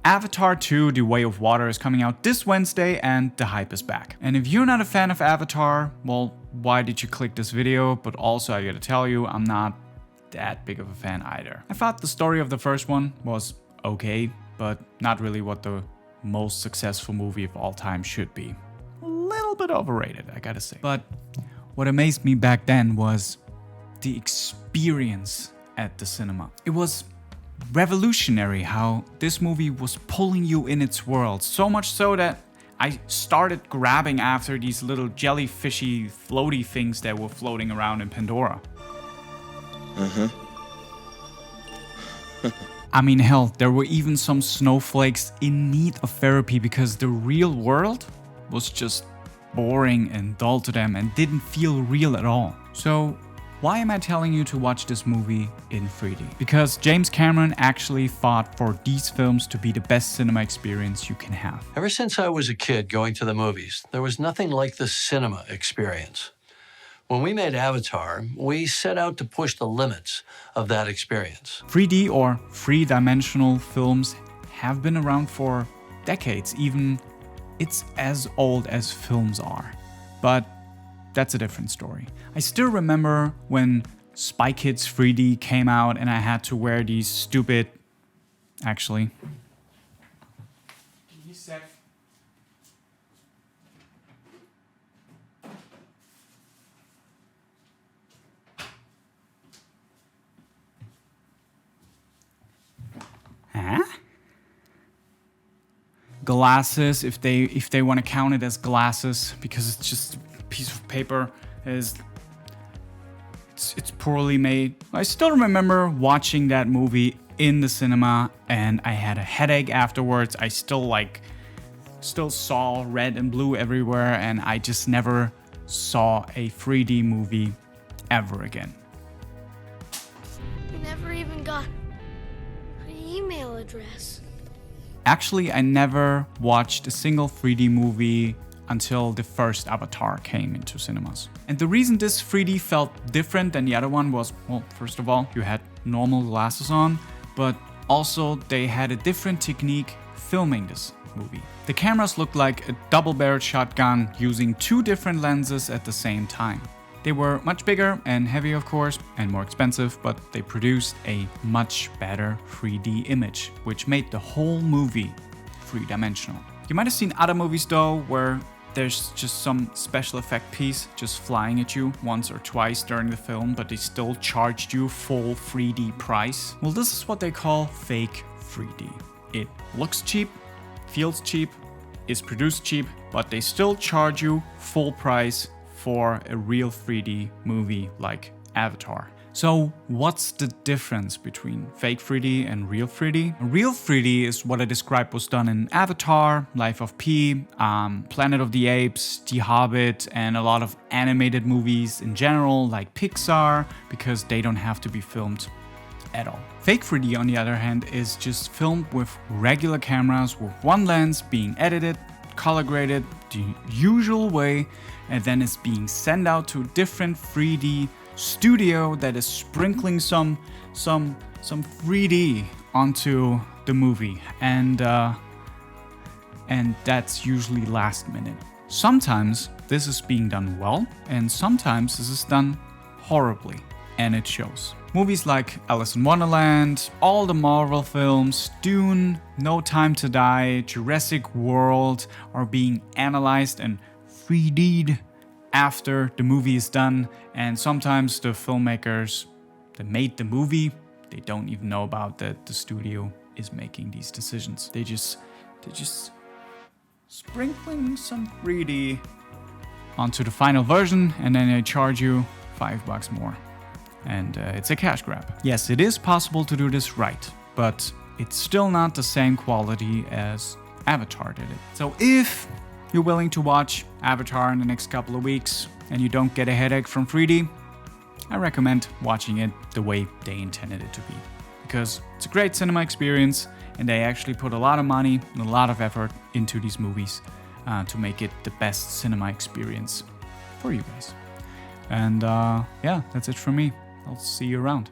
Avatar 2: The Way of Water is coming out this Wednesday and the hype is back. And if you're not a fan of Avatar, well, why did you click this video? But also I gotta tell you, I'm not that big of a fan either. I thought the story of the first one was okay, but not really what the most successful movie of all time should be. A little bit overrated, I gotta say. But what amazed me back then was the experience at the cinema. It was revolutionary how this movie was pulling you in its world, so much so that I started grabbing after these little jellyfishy floaty things that were floating around in Pandora. I mean, hell, there were even some snowflakes in need of therapy because the real world was just boring and dull to them and didn't feel real at all. So why am I telling you to watch this movie in 3D? Because James Cameron actually fought for these films to be the best cinema experience you can have. Ever since I was a kid going to the movies, there was nothing like the cinema experience. When we made Avatar, we set out to push the limits of that experience. 3D or three-dimensional films have been around for decades, even it's as old as films are. But that's a different story. I still remember when Spy Kids 3D came out and I had to wear these stupid... Actually... Give me a sec. Huh? Glasses, if they want to count it as glasses, because it's just a piece of paper, it's poorly made. I still remember watching that movie in the cinema and I had a headache afterwards. I still saw red and blue everywhere, and I just never saw a 3D movie ever again. We never even got an email address. Actually, I never watched a single 3D movie until the first Avatar came into cinemas. And the reason this 3D felt different than the other one was, well, first of all, you had normal glasses on, but also they had a different technique filming this movie. The cameras looked like a double-barreled shotgun using two different lenses at the same time. They were much bigger and heavier, of course, and more expensive, but they produced a much better 3D image, which made the whole movie three-dimensional. You might have seen other movies though, where there's just some special effect piece just flying at you once or twice during the film, but they still charged you full 3D price. Well, this is what they call fake 3D. It looks cheap, feels cheap, is produced cheap, but they still charge you full price for a real 3D movie like Avatar. So what's the difference between fake 3D and real 3D? Real 3D is what I described was done in Avatar, Life of Pi, Planet of the Apes, The Hobbit, and a lot of animated movies in general like Pixar, because they don't have to be filmed at all. Fake 3D, on the other hand, is just filmed with regular cameras with one lens being edited, color graded the usual way, and then it's being sent out to a different 3D studio that is sprinkling some 3D onto the movie, and that's usually last minute. Sometimes this is being done well, and sometimes this is done horribly, and it shows. Movies like Alice in Wonderland, all the Marvel films, Dune, No Time to Die, Jurassic World are being analyzed and 3D'd after the movie is done, and sometimes the filmmakers that made the movie, they don't even know about that the studio is making these decisions. They're just sprinkling some 3D onto the final version, and then they charge you $5 more. And it's a cash grab. Yes, it is possible to do this right, but it's still not the same quality as Avatar did it. So if you're willing to watch Avatar in the next couple of weeks and you don't get a headache from 3D, I recommend watching it the way they intended it to be. Because it's a great cinema experience, and they actually put a lot of money and a lot of effort into these movies to make it the best cinema experience for you guys. And yeah, that's it from me. I'll see you around.